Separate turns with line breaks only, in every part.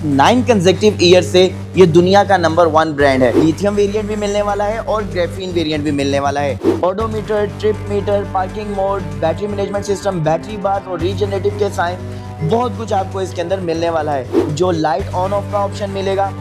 9 consecutive year से ये दुनिया का नंबर 1 ब्रांड है। लिथियम वेरिएंट भी मिलने वाला है और ग्रेफीन वेरिएंट भी मिलने वाला है। Odometer, trip meter, parking mode, battery management system, battery bath और रीजनरेटिव के साइन बहुत कुछ आपको इसके अंदर मिलने वाला है। जो लाइट ऑन ऑफ का ऑप्शन मिलेगा,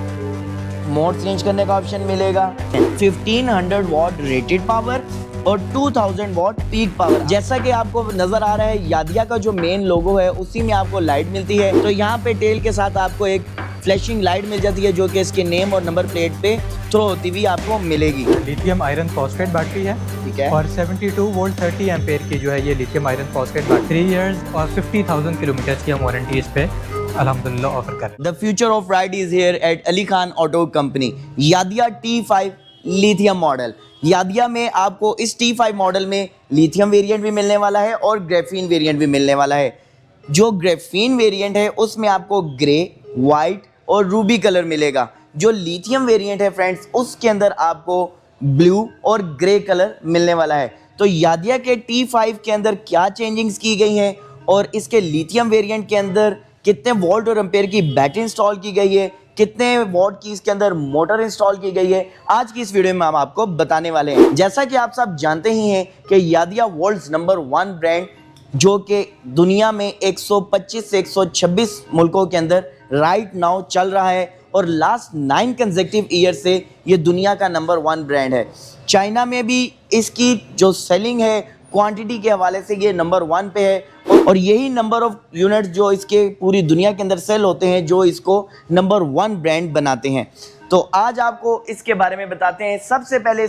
मोड चेंज करने का ऑप्शन मिलेगा, 1500 वॉट रेटेड पावर और 2000 वॉट पीक पावर। जैसा कि आपको नजर आ रहा है, यादिया का जो मेन लोगो है उसी में आपको लाइट मिलती है। तो यहाँ पे टेल के साथ आपको एक फ्लैशिंग लाइट मिल जाती है जो कि इसके नेम और नंबर प्लेट पे थ्रो होती हुई आपको मिलेगी।
लिथियम आयरन फॉस्फेट बैटरी है,
ठीक है,
और 72 वोल्ट 30 एम्पेयर की जो है ये lithium iron phosphate battery 3 years और 50,000 किलोमीटर की हम वारंटी इस पे अल्हम्दुलिल्लाह ऑफर कर रहे हैं।
The future of ride is here at Ali Khan auto company. Yadea T5 lithium model. Yadea में आपको इस T5 मॉडल में लिथियम वेरिएंट भी मिलने वाला है और ग्रेफीन वेरिएंट भी मिलने वाला है। जो ग्रेफीन वेरिएंट है उसमें आपको ग्रे, वाइट और रूबी कलर मिलेगा। जो लिथियम वेरिएंट है फ्रेंड्स, उसके अंदर आपको ब्लू और ग्रे कलर मिलने वाला है। तो यादिया के T5 के अंदर क्या चेंजिंग्स की गई हैं और इसके लिथियम वेरिएंट के अंदर कितने वोल्ट और एम्पेयर की बैटरी इंस्टॉल की गई है, कितने वॉट की इसके अंदर मोटर इंस्टॉल की गई है, आज की इस वीडियो में हम आपको बताने वाले हैं। जैसा कि आप सब जानते ही हैं कि यादिया वर्ल्ड्स नंबर 1 ब्रांड जो कि दुनिया में 125 से 126 मुल्कों के अंदर राइट नाउ चल रहा है और लास्ट 9 कंसेक्टिव ईयर से ये दुनिया का नंबर 1 ब्रांड है। चाइना में भी इसकी जो सेलिंग है क्वांटिटी के हवाले से ये नंबर 1 पे है और यही नंबर ऑफ यूनिट्स जो इसके पूरी दुनिया के अंदर सेल होते हैं जो इसको नंबर 1 ब्रांड बनाते हैं। तो आज आपको इसके बारे में बताते हैं। सबसे पहले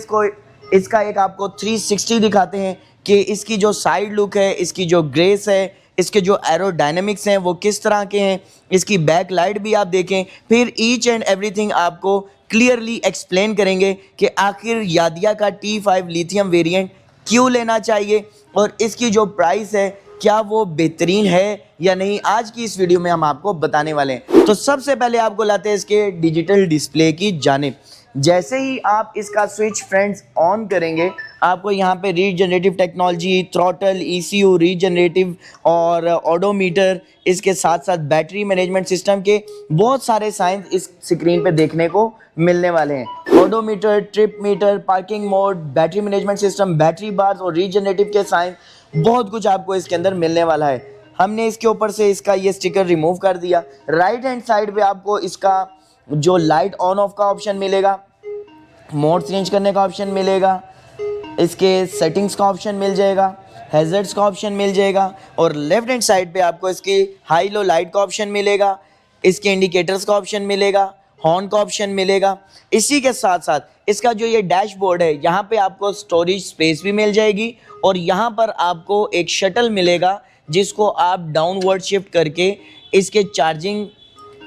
इसका एक आपको 360 दिखाते हैं कि इसकी जो साइड लुक है, इसकी जो ग्रेस है, इसके जो एरोडायनेमिक्स हैं वो किस तरह के हैं, इसकी बैक लाइट भी आप देखें। फिर ईच एंड एवरीथिंग आपको क्लियरली एक्सप्लेन करेंगे कि आखिर यादिया का T5 लिथियम वेरिएंट क्यों लेना चाहिए और इसकी जो प्राइस है क्या वो बेहतरीन है या नहीं, आज की इस वीडियो में हम आपको बताने वाले हैं। तो सबसे पहले आपको लाते हैं इसके डिजिटल डिस्प्ले की जानिब। जैसे ही आप इसका स्विच फ्रेंड्स ऑन करेंगे, आपको यहाँ पे regenerative technology, throttle, ECU, regenerative और ओडोमीटर, इसके साथ साथ बैटरी मैनेजमेंट सिस्टम के बहुत सारे साइंस इस स्क्रीन पे देखने को मिलने वाले हैं। Odometer, trip meter, parking mode, battery management system, battery bath और रीजनरेटिव के साइंस बहुत कुछ आपको इसके अंदर मिलने वाला है। हमने इसके ऊपर से इसका ये स्टिकर रिमूव कर दिया। राइट हैंड साइड पे आपको इसका जो लाइट ऑन ऑफ का ऑप्शन मिलेगा, मोड चेंज करने का ऑप्शन मिलेगा, इसके सेटिंग्स का ऑप्शन मिल जाएगा, हैज़र्ड्स का ऑप्शन मिल जाएगा और लेफ्ट हैंड साइड पे आपको इसकी हाई लो लाइट का ऑप्शन मिलेगा, इसके इंडिकेटर्स का ऑप्शन मिलेगा, हॉर्न का ऑप्शन मिलेगा। इसी के साथ साथ इसका जो ये डैशबोर्ड है, यहाँ पे आपको स्टोरेज स्पेस भी मिल जाएगी और यहाँ पर आपको एक शटल मिलेगा जिसको आप डाउनवर्ड शिफ्ट करके इसके चार्जिंग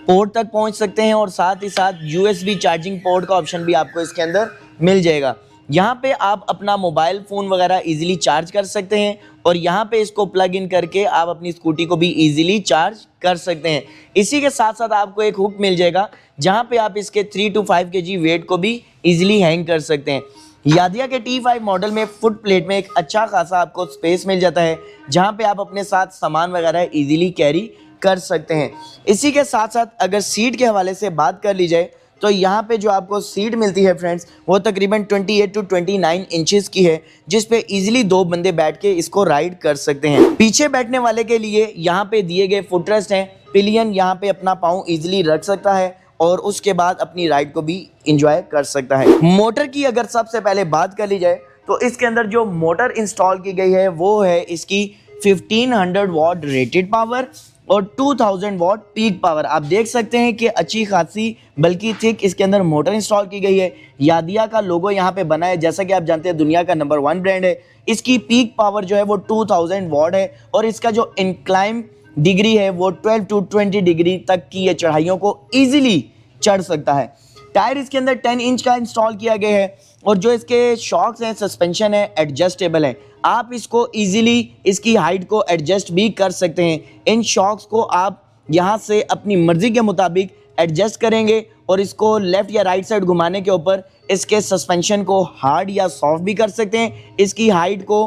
पोर्ट तक पहुँच सकते हैं और साथ ही साथ USB चार्जिंग पोर्ट का ऑप्शन भी आपको इसके अंदर मिल जाएगा। यहाँ पे आप अपना मोबाइल फ़ोन वगैरह इजीली चार्ज कर सकते हैं और यहाँ पे इसको प्लग इन करके आप अपनी स्कूटी को भी इजीली चार्ज कर सकते हैं। इसी के साथ साथ आपको एक हुक मिल जाएगा जहाँ पे आप इसके 3 to 5 kg वेट को भी इजीली हैंग कर सकते हैं। यादिया के T5 मॉडल में फुट प्लेट में एक अच्छा खासा आपको स्पेस मिल जाता है जहाँ पे आप अपने साथ सामान वगैरह इजीली कैरी कर सकते हैं। इसी के साथ साथ अगर सीट के हवाले से बात कर ली जाए तो यहाँ पे जो आपको सीट मिलती है फ्रेंड्स वो तकरीबन 28 to 29 इंचेस की है जिस पे इजीली 2 बंदे बैठ के इसको राइड कर सकते हैं। पीछे बैठने वाले के लिए यहाँ पे दिए गए फुटरेस्ट हैं। पिलियन यहाँ पे अपना पाँव इजीली रख सकता है और उसके बाद अपनी राइड को भी इंजॉय कर सकता है। मोटर की अगर सबसे पहले बात कर ली जाए तो इसके अंदर जो मोटर इंस्टॉल की गई है वो है इसकी 1500 वॉट रेटेड पावर और 2000 वॉट पीक पावर। आप देख सकते हैं कि अच्छी खासी बल्कि थिक इसके अंदर मोटर इंस्टॉल की गई है। यादिया का लोगो यहाँ पे बना है। जैसा कि आप जानते हैं दुनिया का नंबर 1 ब्रांड है। इसकी पीक पावर जो है वो 2000 वॉट है और इसका जो इंक्लाइन डिग्री है वो 12 to 20 डिग्री तक की ये चढ़ाइयों को ईजिली चढ़ सकता है। टायर इसके अंदर 10 इंच का इंस्टॉल किया गया है और जो इसके शॉक्स हैं, सस्पेंशन है, एडजस्टेबल है। आप इसको इजीली इसकी हाइट को एडजस्ट भी कर सकते हैं। इन शॉक्स को आप यहाँ से अपनी मर्ज़ी के मुताबिक एडजस्ट करेंगे और इसको लेफ़्ट या राइट साइड घुमाने के ऊपर इसके सस्पेंशन को हार्ड या सॉफ्ट भी कर सकते हैं। इसकी हाइट को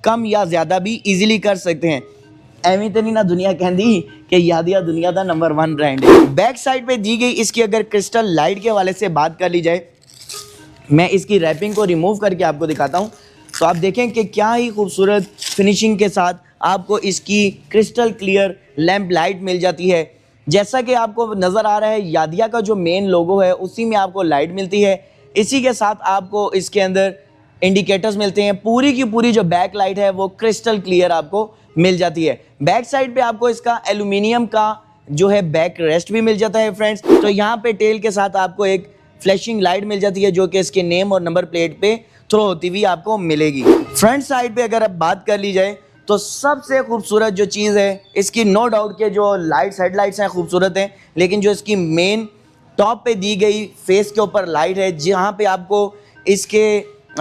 कम या ज़्यादा भी इजीली कर सकते हैं। ਐਵੇਂ तो नहीं ना दुनिया कहती कि यादिया दुनिया का नंबर 1 ब्रांड है। बैक साइड पे दी गई इसकी अगर क्रिस्टल लाइट के हवाले से बात कर ली जाए, मैं इसकी रैपिंग को रिमूव करके आपको दिखाता हूँ, तो आप देखें कि क्या ही खूबसूरत फिनिशिंग के साथ आपको इसकी क्रिस्टल क्लियर लैंप लाइट मिल जाती है। जैसा कि आपको नज़र आ रहा है यादिया का जो मेन लोगो है उसी में आपको लाइट मिलती है। इसी के साथ आपको इसके अंदर इंडिकेटर्स मिलते हैं। पूरी की पूरी जो बैक लाइट है वो क्रिस्टल क्लियर आपको मिल जाती है। बैक साइड पे आपको इसका एल्यूमिनियम का जो है बैक रेस्ट भी मिल जाता है फ्रेंड्स। तो यहाँ पे टेल के साथ आपको एक फ्लैशिंग लाइट मिल जाती है जो कि इसके नेम और नंबर प्लेट पे थ्रो होती हुई आपको मिलेगी। फ्रंट साइड पे अगर अब बात कर ली जाए तो सबसे खूबसूरत जो चीज़ है इसकी, नो डाउट के जो लाइट्स हेडलाइट्स हैं खूबसूरत हैं, लेकिन जो इसकी मेन टॉप पे दी गई फेस के ऊपर लाइट है जहाँ पे आपको इसके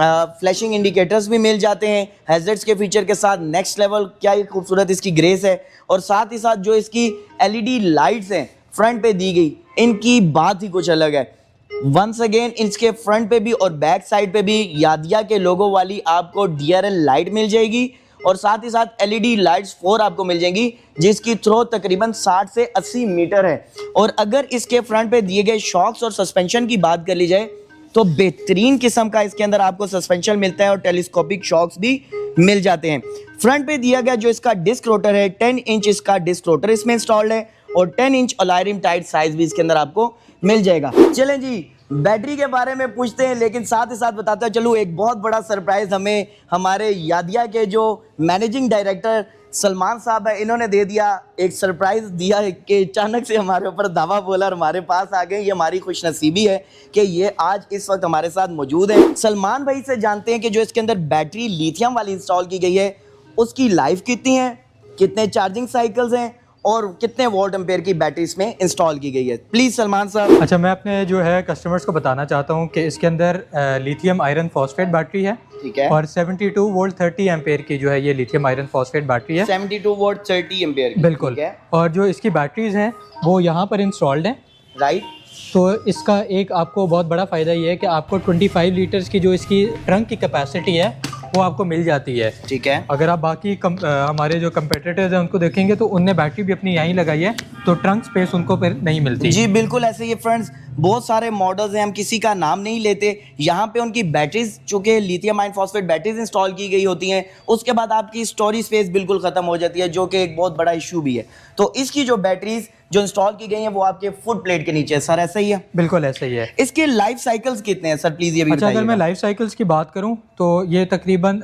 फ्लैशिंग इंडिकेटर्स भी मिल जाते हैं। हैज़र्ड्स के फीचर के साथ नेक्स्ट लेवल, क्या ही खूबसूरत इसकी ग्रेस है। और साथ ही साथ जो इसकी एलईडी लाइट्स हैं फ्रंट पे दी गई, इनकी बात ही कुछ अलग है। वंस अगेन इसके फ्रंट पे भी और बैक साइड पे भी यादिया के लोगो वाली आपको DRL लाइट मिल जाएगी और साथ ही साथ एलईडी लाइट्स 4 आपको मिल जाएंगी जिसकी थ्रो तकरीबन 60 से 80 मीटर है। और अगर इसके फ्रंट पे दिए गए शॉक्स और सस्पेंशन की बात कर ली जाए तो बेहतरीन किस्म का इसके अंदर आपको सस्पेंशन मिलता है और टेलीस्कोपिक शॉक्स भी मिल जाते हैं। फ्रंट पे दिया गया जो इसका डिस्क रोटर है 10 इंच इसका डिस्क रोटर इसमें इंस्टॉल्ड है और 10 इंच अलायरिम टाइट साइज भी इसके अंदर आपको मिल जाएगा। चलें जी, बैटरी के बारे में पूछते हैं, लेकिन साथ ही साथ बताता चलूँ एक बहुत बड़ा सरप्राइज हमें हमारे यादिया के जो मैनेजिंग डायरेक्टर सलमान साहब है, इन्होंने दे दिया। एक सरप्राइज दिया है कि अचानक से हमारे ऊपर दावा बोला और हमारे पास आ गए। ये हमारी खुशनसीबी है कि ये आज इस वक्त हमारे साथ मौजूद है। सलमान भाई से जानते हैं कि जो इसके अंदर बैटरी लिथियम वाली इंस्टॉल की गई है उसकी लाइफ कितनी है, कितने चार्जिंग साइकिल्स हैं और कितने वोल्ट एम्पेयर की बैटरी इसमें इंस्टॉल की गई है। प्लीज़ सलमान साहब।
अच्छा, मैं अपने जो है कस्टमर्स को बताना चाहता हूँ कि इसके अंदर लिथियम आयरन फॉस्फेट बैटरी है,
ठीक है,
और 72 वोल्ट 30 एम्पेयर की जो है ये लिथियम आयरन फॉस्फेट बैटरी है।
72 वोल्ट 30 एम्पेयर की,
बिल्कुल। और जो इसकी बैटरीज हैं वो यहाँ पर इंस्टॉल्ड हैं,
राइट।
तो इसका एक आपको बहुत बड़ा फ़ायदा ये है कि आपको 25 लीटर्स की जो इसकी ट्रंक की कैपेसिटी है वो आपको मिल जाती है,
ठीक है।
अगर आप बाकी हमारे जो कंपेटिटर्स हैं उनको देखेंगे तो उनने बैटरी भी अपनी यहीं लगाई है, तो ट्रंक स्पेस उनको फिर नहीं मिलती।
जी बिल्कुल ऐसे ही फ्रेंड्स, बहुत सारे मॉडल्स हैं, हम किसी का नाम नहीं लेते। यहाँ पे उनकी बैटरीज चूँकि lithium ion phosphate batteries install की गई होती हैं, उसके बाद आपकी स्टोरेज स्पेस बिल्कुल ख़त्म हो जाती है, जो कि एक बहुत बड़ा इशू भी है। तो इसकी जो बैटरीज जो इंस्टॉल की गई हैं वो आपके फुट प्लेट के नीचे है। सर ऐसा ही है?
बिल्कुल ऐसा ही है।
इसके लाइफ साइकिल्स कितने हैं सर, प्लीज़ ये भी
अच्छा,
बताइएगा।
अगर मैं लाइफ साइकिल्स की बात करूं तो ये तकरीबन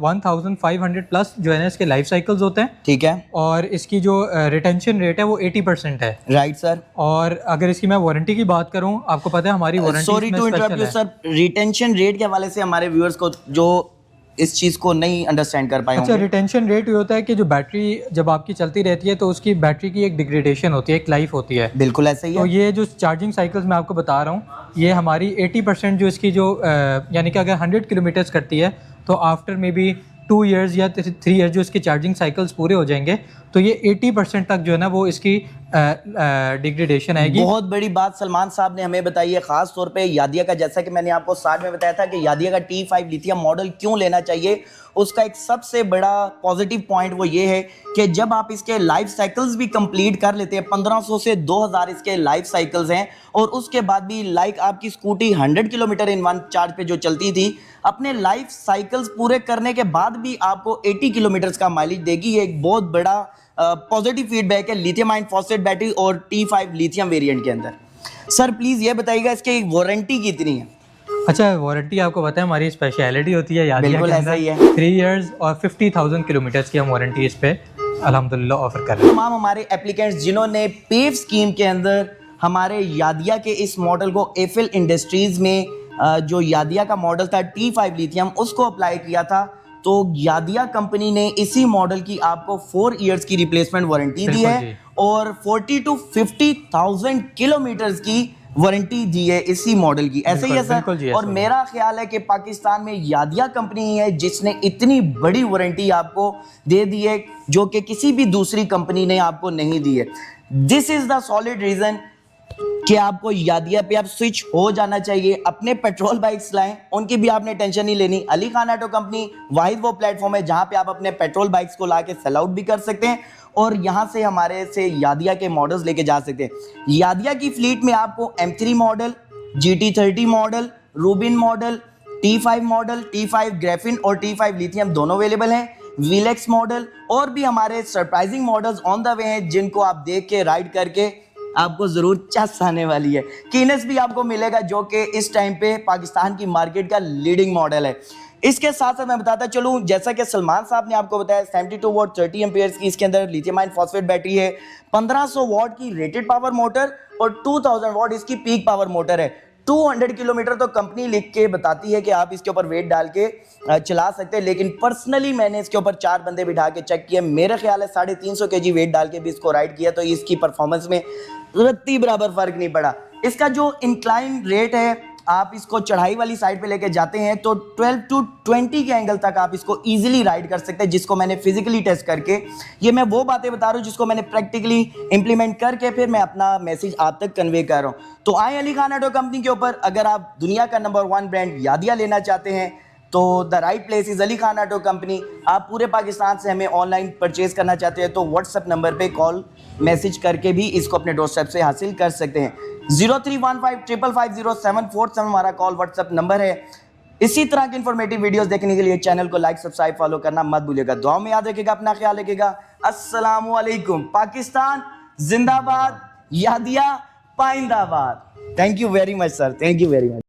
1500 प्लस जो है ना इसके लाइफ साइकिल्स होते हैं,
ठीक है।
और इसकी जो रिटेंशन रेट है वो 80% है,
राइट सर।
और अगर इसकी मैं वारंटी की बात करूं, आपको पता है हमारी warranty
sorry to interrupt you sir, retention rate के हवाले से हमारे व्यूअर्स को जो इस चीज़ को नहीं अंडरस्टैंड कर पाए।
अच्छा, रिटेंशन रेट ये होता है कि जो बैटरी जब आपकी चलती रहती है तो उसकी बैटरी की एक डिग्रेडेशन होती है, एक लाइफ होती है।
बिल्कुल ऐसा ही है।
तो ये जो चार्जिंग साइकिल्स मैं आपको बता रहा हूँ, ये हमारी 80% जो इसकी जो यानी कि अगर 100 किलोमीटर्स करती है तो आफ्टर मे बी 2 इयर्स या 3 इयर्स जो इसके चार्जिंग साइकिल्स पूरे हो जाएंगे तो ये 80% तक जो है ना वो इसकी डिग्रेडेशन आएगी।
बहुत बड़ी बात सलमान साहब ने हमें बताई है, खास तौर पे यादिया का। जैसा कि मैंने आपको स्टार्ट में बताया था कि यादिया का T5 लिथियम मॉडल क्यों लेना चाहिए, उसका एक सबसे बड़ा पॉजिटिव पॉइंट वो ये है कि जब आप इसके लाइफ साइकिल्स भी कंप्लीट कर लेते हैं, 1500 से 2000 इसके लाइफ साइकिल्स हैं, और उसके बाद भी लाइक आपकी scooty 100 kilometre in one charge पे जो चलती थी, अपने लाइफ साइकिल्स पूरे करने के बाद भी आपको 80 किलोमीटर्स का माइलेज देगी। ये एक बहुत बड़ा पॉजिटिव फीडबैक है लिथियम आयन फॉस्फेट बैटरी और T5 लिथियम वेरिएंट के अंदर। सर प्लीज़ ये बताइएगा इसकी वारंटी कितनी है?
अच्छा, वारंटी आपको पता है हमारी स्पेशलिटी होती है यादिया के अंदर, 3 इयर्स और 50,000 किलोमीटर्स की हम वारंटी इस पे अल्हम्दुलिल्लाह ऑफर कर रहे हैं।
तमाम हमारे एप्लीकेंट्स जिन्होंने पेव स्कीम के अंदर हमारे यादिया के इस मॉडल को एफिल इंडस्ट्रीज़ में जो यादिया का मॉडल था T5 लिथियम उसको अप्लाई किया था, तो यादिया कंपनी ने इसी मॉडल की आपको 4 इयर्स की रिप्लेसमेंट वारंटी दी है और 40 to 50,000 किलोमीटर्स की वारंटी दी है इसी मॉडल की। ऐसे ही है सर? और मेरा ख्याल है कि पाकिस्तान में यादिया कंपनी ही है जिसने इतनी बड़ी वारंटी आपको दे दी है जो कि किसी भी दूसरी कंपनी ने आपको नहीं दी है। This is the solid reason कि आपको यादिया पे आप स्विच हो जाना चाहिए, अपने पेट्रोल बाइक्स लाएं, उनकी भी आपने टेंशन नहीं लेनी। अली खान ऑटो कंपनी वाहिद वो प्लेटफॉर्म है जहां पे आप अपने पेट्रोल बाइक्स को लाके सेल आउट भी कर सकते हैं और यहां से हमारे से यादिया के मॉडल्स लेके जा सकते हैं। यादिया की फ्लीट में आपको M3 model, GT30 model, Rubin model, T5 model, T5 Graafian और T5 लिथियम दोनों अवेलेबल हैं। VLX मॉडल और भी हमारे surprising models on the way हैं जिनको आप देख के राइड करके आपको जरूर चस आने वाली है। कीनेस भी आपको मिलेगा जो कि इस टाइम पे पाकिस्तान की मार्केट का लीडिंग मॉडल है। इसके साथ साथ मैं बताता चलूं, जैसा कि सलमान साहब ने आपको बताया 72 वॉट 30 एम्पियर्स की इसके अंदर लिथियम आयन फॉस्फेट बैटरी है, 1500 वॉट की रेटेड पावर मोटर और 2000 वॉट इसकी पीक पावर मोटर है। 200 किलोमीटर तो कंपनी लिख के बताती है कि आप इसके ऊपर वेट डाल के चला सकते हैं, लेकिन पर्सनली मैंने इसके ऊपर 4 बंदे बिठा के चेक किए, मेरे ख्याल है 350 kg वेट डाल के भी इसको राइड किया तो इसकी परफॉर्मेंस में रत्ती बराबर फर्क नहीं पड़ा। इसका जो इंक्लाइन रेट है, आप इसको चढ़ाई वाली साइड पे लेके जाते हैं तो 12 to 20 के एंगल तक आप इसको इजीली राइड कर सकते हैं, जिसको मैंने फिजिकली टेस्ट करके, ये मैं वो बातें बता रहा हूँ जिसको मैंने प्रैक्टिकली इंप्लीमेंट करके फिर मैं अपना मैसेज आप तक कन्वे कर रहा हूँ। तो आए अली खान ऑटो कंपनी के ऊपर, अगर आप दुनिया का नंबर 1 ब्रांड यादिया लेना चाहते हैं तो the right place is Ali Khan auto company. आप पूरे पाकिस्तान से हमें ऑनलाइन परचेज करना चाहते हैं तो व्हाट्सएप नंबर पे कॉल मैसेज करके भी इसको अपने डोरस्टेप से हासिल कर सकते हैं। 0315550747 हमारा कॉल व्हाट्सएप नंबर है। इसी तरह की इंफॉर्मेटिव वीडियोस देखने के लिए चैनल को लाइक सब्सक्राइब फॉलो करना मत भूलिएगा। दुआ में याद रखिएगा, अपना ख्याल रखिएगा। अस्सलाम वालेकुम। पाकिस्तान जिंदाबाद, यादिया पाइंदाबाद। Thank you very much sir, thank you very much.